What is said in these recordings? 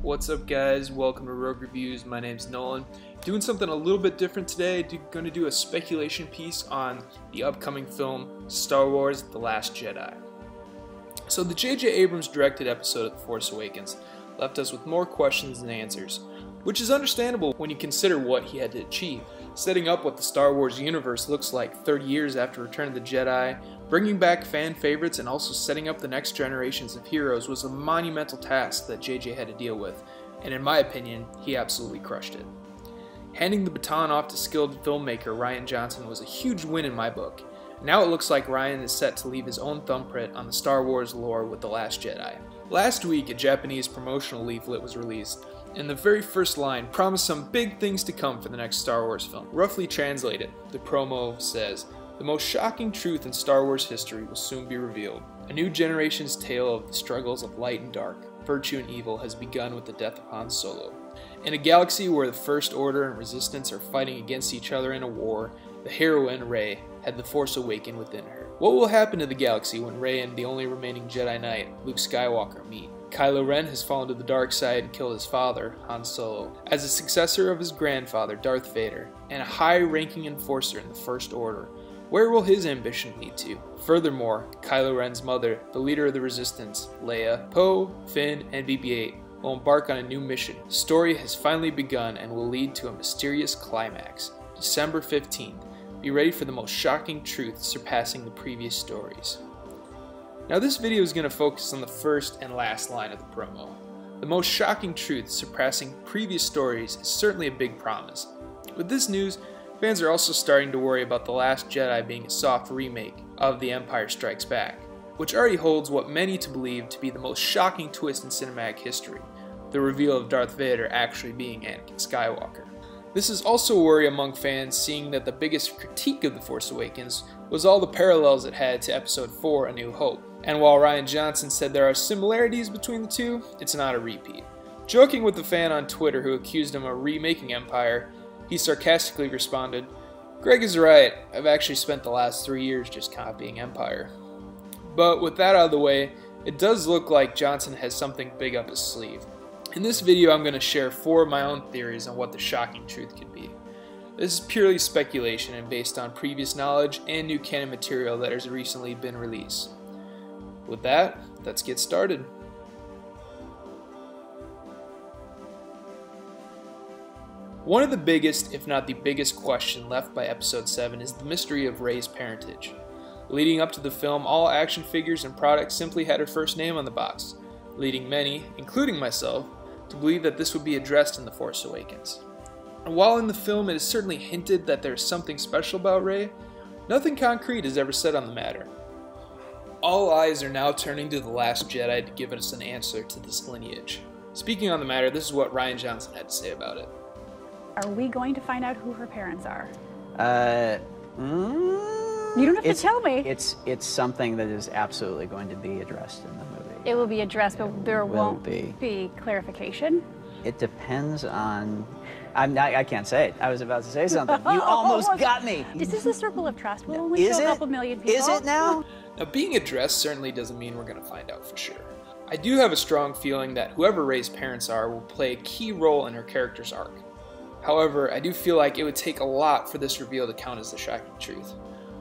What's up guys, welcome to Rogue Reviews. My name's Nolan. Doing something a little bit different today. Going to do a speculation piece on the upcoming film Star Wars The Last Jedi. So the J.J. Abrams directed episode of The Force Awakens left us with more questions than answers, which is understandable when you consider what he had to achieve. Setting up what the Star Wars universe looks like 30 years after Return of the Jedi, bringing back fan favorites, and also setting up the next generations of heroes was a monumental task that JJ had to deal with, and in my opinion, he absolutely crushed it. Handing the baton off to skilled filmmaker Rian Johnson was a huge win in my book. Now it looks like Rian is set to leave his own thumbprint on the Star Wars lore with The Last Jedi. Last week, a Japanese promotional leaflet was released, and the very first line promised some big things to come for the next Star Wars film. Roughly translated, the promo says, "The most shocking truth in Star Wars history will soon be revealed. A new generation's tale of the struggles of light and dark, virtue and evil has begun with the death of Han Solo. In a galaxy where the First Order and Resistance are fighting against each other in a war, the heroine, Rey, had the Force awakened within her. What will happen to the galaxy when Rey and the only remaining Jedi Knight, Luke Skywalker, meet? Kylo Ren has fallen to the dark side and killed his father, Han Solo, as a successor of his grandfather, Darth Vader, and a high-ranking enforcer in the First Order. Where will his ambition lead to? Furthermore, Kylo Ren's mother, the leader of the Resistance, Leia, Poe, Finn, and BB-8, will embark on a new mission. The story has finally begun and will lead to a mysterious climax. December 15th. Be ready for the most shocking truth surpassing the previous stories." Now this video is going to focus on the first and last line of the promo. The most shocking truth surpassing previous stories is certainly a big promise. With this news, fans are also starting to worry about The Last Jedi being a soft remake of The Empire Strikes Back, which already holds what many to believe to be the most shocking twist in cinematic history, the reveal of Darth Vader actually being Anakin Skywalker. This is also a worry among fans, seeing that the biggest critique of The Force Awakens was all the parallels it had to Episode 4, A New Hope. And while Rian Johnson said there are similarities between the two, it's not a repeat. Joking with the fan on Twitter who accused him of remaking Empire, he sarcastically responded, "Greg is right, I've actually spent the last 3 years just copying Empire." But with that out of the way, it does look like Johnson has something big up his sleeve. In this video, I'm going to share 4 of my own theories on what the shocking truth could be. This is purely speculation and based on previous knowledge and new canon material that has recently been released. With that, let's get started. One of the biggest, if not the biggest question left by Episode 7 is the mystery of Rey's parentage. Leading up to the film, all action figures and products simply had her first name on the box, leading many, including myself, to believe that this would be addressed in The Force Awakens. And while in the film it is certainly hinted that there is something special about Rey, nothing concrete is ever said on the matter. All eyes are now turning to The Last Jedi to give us an answer to this lineage. Speaking on the matter, this is what Rian Johnson had to say about it. Are we going to find out who her parents are? You don't have to tell me. It's something that is absolutely going to be addressed in the movie. It will be addressed, but there won't be clarification? It depends on... I can't say it. I was about to say something. You almost got me. Is this a circle of trust? We'll only show a couple million people. Is it now? Now, being addressed certainly doesn't mean we're going to find out for sure. I do have a strong feeling that whoever Rey's parents are will play a key role in her character's arc. However, I do feel like it would take a lot for this reveal to count as the shocking truth.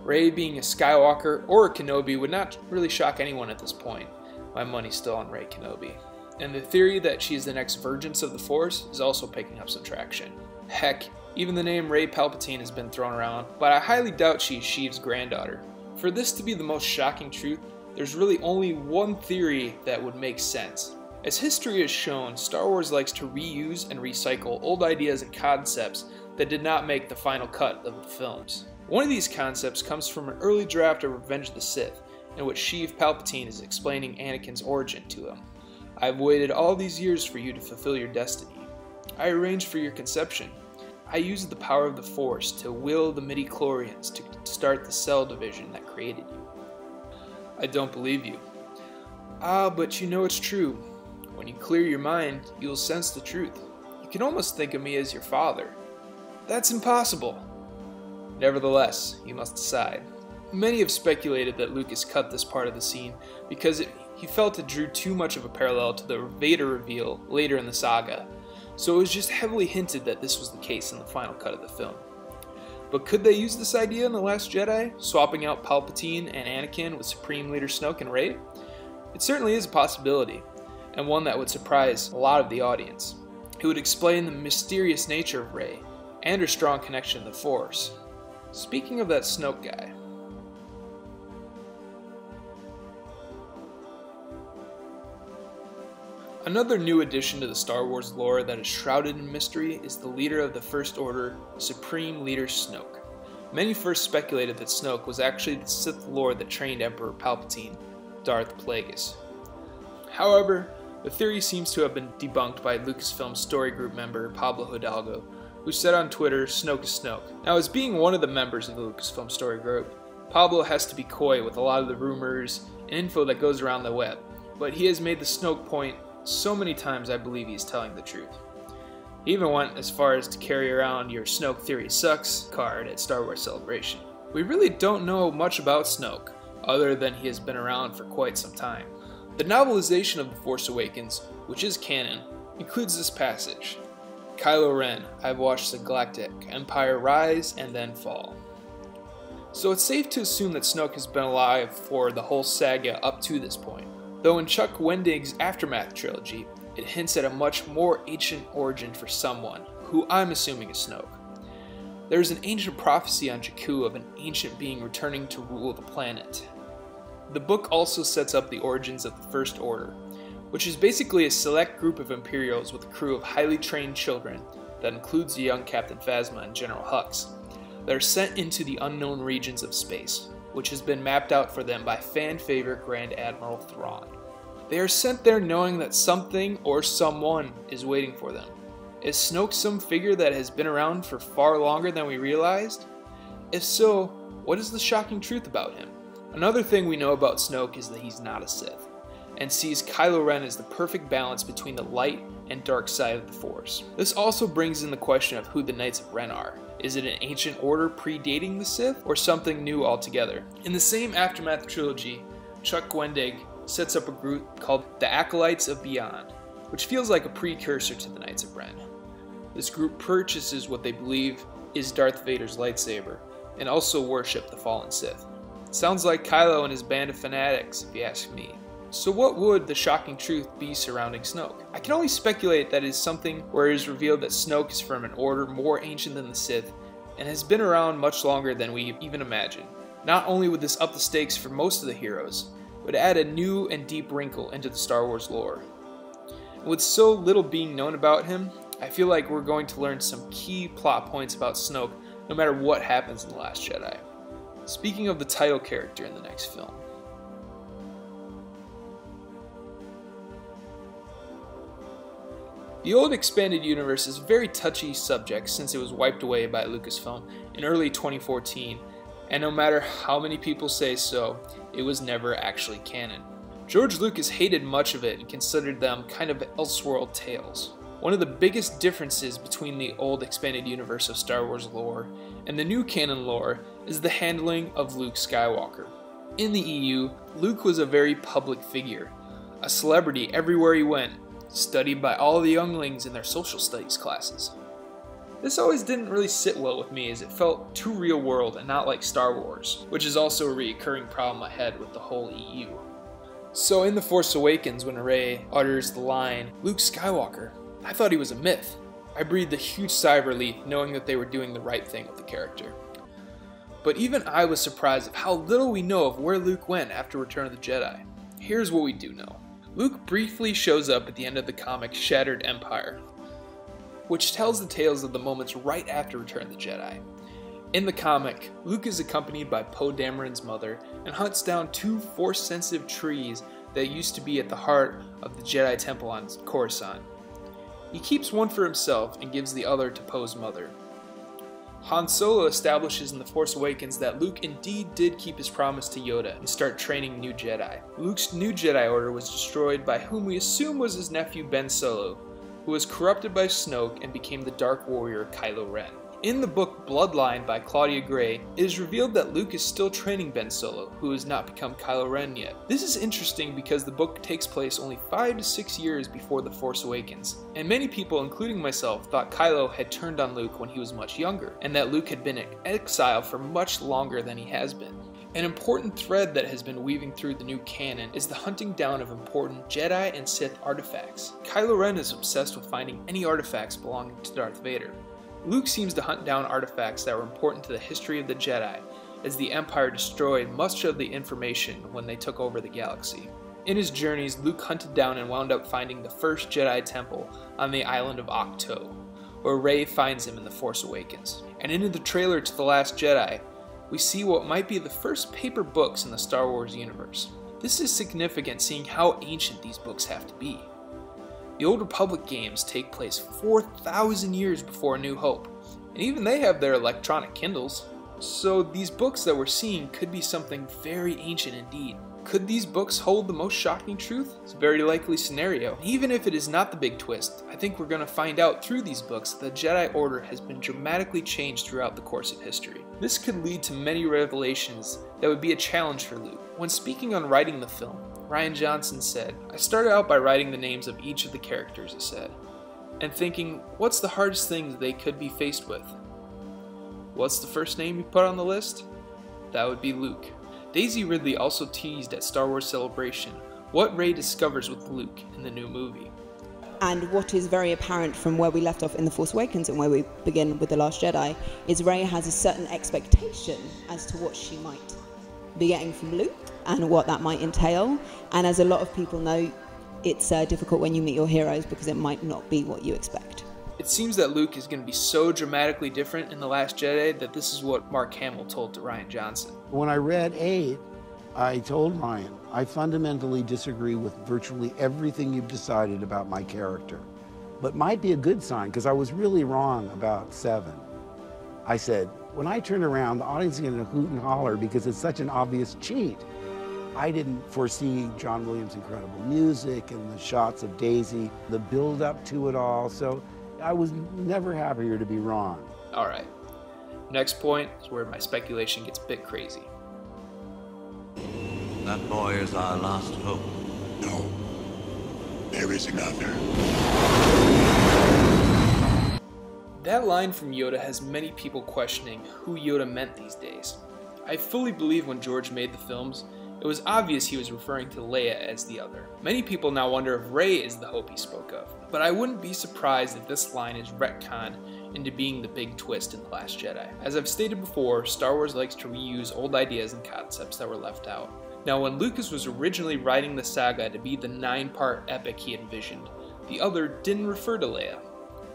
Rey being a Skywalker or a Kenobi would not really shock anyone at this point. My money's still on Rey Kenobi. And the theory that she's the next Virgins of the Force is also picking up some traction. Heck, even the name Rey Palpatine has been thrown around, but I highly doubt she's Sheev's granddaughter. For this to be the most shocking truth, there's really only one theory that would make sense. As history has shown, Star Wars likes to reuse and recycle old ideas and concepts that did not make the final cut of the films. One of these concepts comes from an early draft of Revenge of the Sith, in which Sheev Palpatine is explaining Anakin's origin to him. "I've waited all these years for you to fulfill your destiny. I arranged for your conception. I used the power of the Force to will the midichlorians to start the cell division that created you." "I don't believe you." "Ah, but you know it's true. When you clear your mind, you'll sense the truth. You can almost think of me as your father." "That's impossible." "Nevertheless, you must decide." Many have speculated that Lucas cut this part of the scene because he felt it drew too much of a parallel to the Vader reveal later in the saga, so it was just heavily hinted that this was the case in the final cut of the film. But could they use this idea in The Last Jedi, swapping out Palpatine and Anakin with Supreme Leader Snoke and Rey? It certainly is a possibility, and one that would surprise a lot of the audience. It would explain the mysterious nature of Rey and her strong connection to the Force. Speaking of that Snoke guy, another new addition to the Star Wars lore that is shrouded in mystery is the leader of the First Order, Supreme Leader Snoke. Many first speculated that Snoke was actually the Sith Lord that trained Emperor Palpatine, Darth Plagueis. However, the theory seems to have been debunked by Lucasfilm story group member Pablo Hidalgo, who said on Twitter, "Snoke is Snoke." Now, as being one of the members of the Lucasfilm story group, Pablo has to be coy with a lot of the rumors and info that goes around the web, but he has made the Snoke point so many times I believe he's telling the truth. He even went as far as to carry around your Snoke Theory Sucks card at Star Wars Celebration. We really don't know much about Snoke, other than he has been around for quite some time. The novelization of The Force Awakens, which is canon, includes this passage. "Kylo Ren, I've watched the Galactic Empire rise and then fall." So it's safe to assume that Snoke has been alive for the whole saga up to this point. Though in Chuck Wendig's Aftermath trilogy, it hints at a much more ancient origin for someone, who I'm assuming is Snoke. There is an ancient prophecy on Jakku of an ancient being returning to rule the planet. The book also sets up the origins of the First Order, which is basically a select group of Imperials with a crew of highly trained children that includes the young Captain Phasma and General Hux, that are sent into the unknown regions of space, which has been mapped out for them by fan favorite Grand Admiral Thrawn. They are sent there knowing that something or someone is waiting for them. Is Snoke some figure that has been around for far longer than we realized? If so, what is the shocking truth about him? Another thing we know about Snoke is that he's not a Sith, and sees Kylo Ren as the perfect balance between the light and dark side of the Force. This also brings in the question of who the Knights of Ren are. Is it an ancient order predating the Sith, or something new altogether? In the same Aftermath trilogy, Chuck Wendig sets up a group called the Acolytes of Beyond, which feels like a precursor to the Knights of Ren. This group purchases what they believe is Darth Vader's lightsaber, and also worship the fallen Sith. Sounds like Kylo and his band of fanatics, if you ask me. So what would the shocking truth be surrounding Snoke? I can only speculate that it is something where it is revealed that Snoke is from an order more ancient than the Sith, and has been around much longer than we even imagine. Not only would this up the stakes for most of the heroes, it would add a new and deep wrinkle into the Star Wars lore. And with so little being known about him, I feel like we're going to learn some key plot points about Snoke no matter what happens in The Last Jedi. Speaking of the title character in the next film, the old expanded universe is a very touchy subject since it was wiped away by Lucasfilm in early 2014, and no matter how many people say so, it was never actually canon. George Lucas hated much of it and considered them kind of Elseworld tales. One of the biggest differences between the old expanded universe of Star Wars lore and the new canon lore is the handling of Luke Skywalker. In the EU, Luke was a very public figure, a celebrity everywhere he went, studied by all the younglings in their social studies classes. This always didn't really sit well with me as it felt too real world and not like Star Wars, which is also a recurring problem I had with the whole EU. So in The Force Awakens, when Rey utters the line, "Luke Skywalker," I thought he was a myth. I breathed a huge sigh of relief knowing that they were doing the right thing with the character. But even I was surprised of how little we know of where Luke went after Return of the Jedi. Here's what we do know. Luke briefly shows up at the end of the comic Shattered Empire, which tells the tales of the moments right after Return of the Jedi. In the comic, Luke is accompanied by Poe Dameron's mother and hunts down two Force-sensitive trees that used to be at the heart of the Jedi Temple on Coruscant. He keeps one for himself and gives the other to Poe's mother. Han Solo establishes in The Force Awakens that Luke indeed did keep his promise to Yoda and start training new Jedi. Luke's new Jedi Order was destroyed by whom we assume was his nephew Ben Solo, who was corrupted by Snoke and became the Dark Warrior Kylo Ren. In the book Bloodline by Claudia Gray, it is revealed that Luke is still training Ben Solo, who has not become Kylo Ren yet. This is interesting because the book takes place only 5 to 6 years before The Force Awakens, and many people, including myself, thought Kylo had turned on Luke when he was much younger, and that Luke had been in exile for much longer than he has been. An important thread that has been weaving through the new canon is the hunting down of important Jedi and Sith artifacts. Kylo Ren is obsessed with finding any artifacts belonging to Darth Vader. Luke seems to hunt down artifacts that were important to the history of the Jedi, as the Empire destroyed much of the information when they took over the galaxy. In his journeys, Luke hunted down and wound up finding the first Jedi temple on the island of Ahch-To, where Rey finds him in The Force Awakens. And in the trailer to The Last Jedi, we see what might be the first paper books in the Star Wars universe. This is significant seeing how ancient these books have to be. The Old Republic games take place 4,000 years before A New Hope, and even they have their electronic Kindles. So these books that we're seeing could be something very ancient indeed. Could these books hold the most shocking truth? It's a very likely scenario. Even if it is not the big twist, I think we're going to find out through these books that the Jedi Order has been dramatically changed throughout the course of history. This could lead to many revelations that would be a challenge for Luke. When speaking on writing the film, Rian Johnson said, "I started out by writing the names of each of the characters," he said, "and thinking, what's the hardest thing they could be faced with? What's the first name you put on the list? That would be Luke." Daisy Ridley also teased at Star Wars Celebration what Rey discovers with Luke in the new movie. And what is very apparent from where we left off in The Force Awakens and where we begin with The Last Jedi is Rey has a certain expectation as to what she might be getting from Luke and what that might entail. And as a lot of people know, it's difficult when you meet your heroes because it might not be what you expect. It seems that Luke is going to be so dramatically different in The Last Jedi that this is what Mark Hamill told to Rian Johnson. When I read 8, I told Ryan, I fundamentally disagree with virtually everything you've decided about my character, but might be a good sign because I was really wrong about 7. I said, when I turn around, the audience is going to hoot and holler because it's such an obvious cheat. I didn't foresee John Williams' incredible music and the shots of Daisy, the build up to it all, so I was never happier to be wrong. Alright, next point is where my speculation gets a bit crazy. That boy is our last hope. No, there is another. That line from Yoda has many people questioning who Yoda meant these days. I fully believe when George made the films, it was obvious he was referring to Leia as the other. Many people now wonder if Rey is the hope he spoke of, but I wouldn't be surprised if this line is retconned into being the big twist in The Last Jedi. As I've stated before, Star Wars likes to reuse old ideas and concepts that were left out. Now, when Lucas was originally writing the saga to be the 9-part epic he envisioned, the other didn't refer to Leia.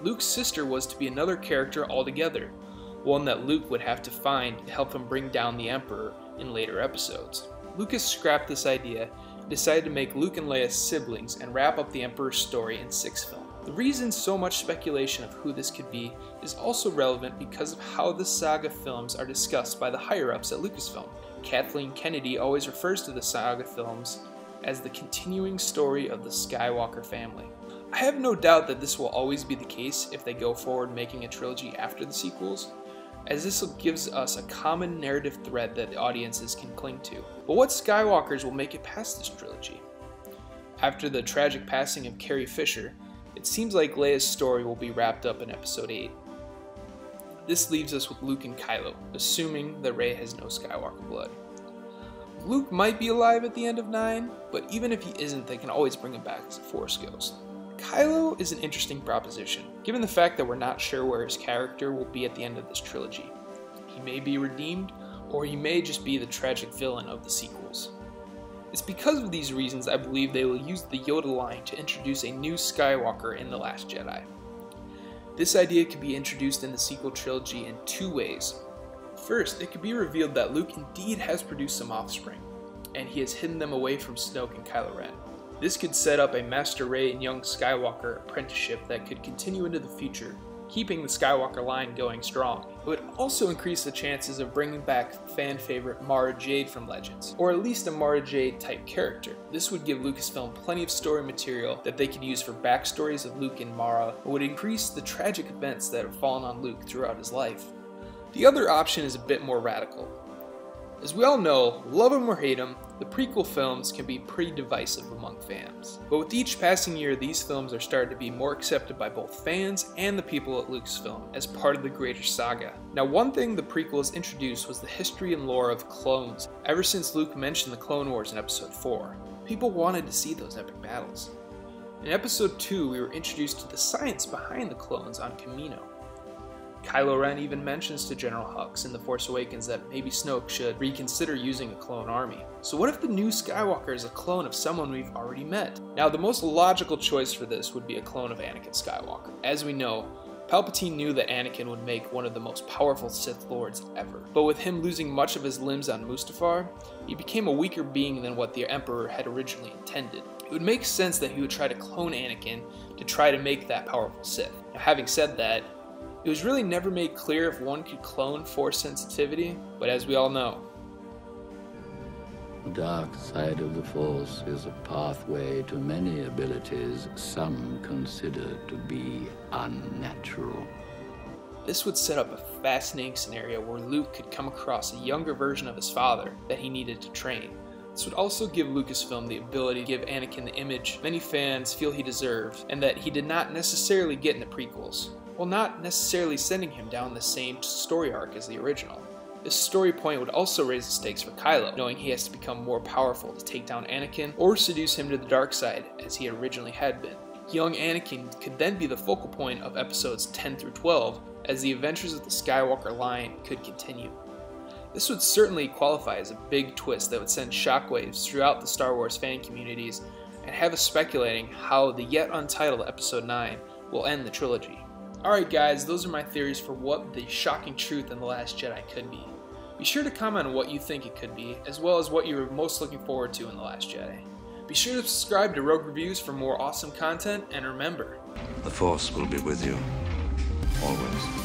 Luke's sister was to be another character altogether, one that Luke would have to find to help him bring down the Emperor in later episodes. Lucas scrapped this idea and decided to make Luke and Leia siblings and wrap up the Emperor's story in 6th film. The reason so much speculation of who this could be is also relevant because of how the saga films are discussed by the higher-ups at Lucasfilm. Kathleen Kennedy always refers to the saga films as the continuing story of the Skywalker family. I have no doubt that this will always be the case if they go forward making a trilogy after the sequels, as this gives us a common narrative thread that the audiences can cling to. But what Skywalkers will make it past this trilogy? After the tragic passing of Carrie Fisher, it seems like Leia's story will be wrapped up in Episode 8. This leaves us with Luke and Kylo, assuming that Rey has no Skywalker blood. Luke might be alive at the end of 9, but even if he isn't, they can always bring him back as a Force ghost. Kylo is an interesting proposition, given the fact that we're not sure where his character will be at the end of this trilogy. He may be redeemed, or he may just be the tragic villain of the sequels. It's because of these reasons I believe they will use the Yoda line to introduce a new Skywalker in The Last Jedi. This idea could be introduced in the sequel trilogy in 2 ways. First, it could be revealed that Luke indeed has produced some offspring, and he has hidden them away from Snoke and Kylo Ren. This could set up a Master Rey and young Skywalker apprenticeship that could continue into the future, keeping the Skywalker line going strong. It would also increase the chances of bringing back fan favorite Mara Jade from Legends, or at least a Mara Jade type character. This would give Lucasfilm plenty of story material that they could use for backstories of Luke and Mara, and would increase the tragic events that have fallen on Luke throughout his life. The other option is a bit more radical. As we all know, love him or hate him, the prequel films can be pretty divisive among fans. But with each passing year, these films are starting to be more accepted by both fans and the people at Lucasfilm as part of the greater saga. Now, one thing the prequels introduced was the history and lore of clones. Ever since Luke mentioned the Clone Wars in Episode 4, people wanted to see those epic battles. In Episode 2, we were introduced to the science behind the clones on Kamino. Kylo Ren even mentions to General Hux in The Force Awakens that maybe Snoke should reconsider using a clone army. So what if the new Skywalker is a clone of someone we've already met? Now, the most logical choice for this would be a clone of Anakin Skywalker. As we know, Palpatine knew that Anakin would make one of the most powerful Sith Lords ever. But with him losing much of his limbs on Mustafar, he became a weaker being than what the Emperor had originally intended. It would make sense that he would try to clone Anakin to try to make that powerful Sith. Now, having said that, it was really never made clear if one could clone Force sensitivity, but as we all know, the dark side of the Force is a pathway to many abilities some consider to be unnatural. This would set up a fascinating scenario where Luke could come across a younger version of his father that he needed to train. This would also give Lucasfilm the ability to give Anakin the image many fans feel he deserved, and that he did not necessarily get in the prequels, while not necessarily sending him down the same story arc as the original. This story point would also raise the stakes for Kylo, knowing he has to become more powerful to take down Anakin or seduce him to the dark side as he originally had been. Young Anakin could then be the focal point of episodes 10 through 12 as the adventures of the Skywalker line could continue. This would certainly qualify as a big twist that would send shockwaves throughout the Star Wars fan communities and have us speculating how the yet untitled Episode 9 will end the trilogy. Alright guys, those are my theories for what the shocking truth in The Last Jedi could be. Be sure to comment on what you think it could be, as well as what you were most looking forward to in The Last Jedi. Be sure to subscribe to Rogue Reviews for more awesome content, and remember, The Force will be with you, always.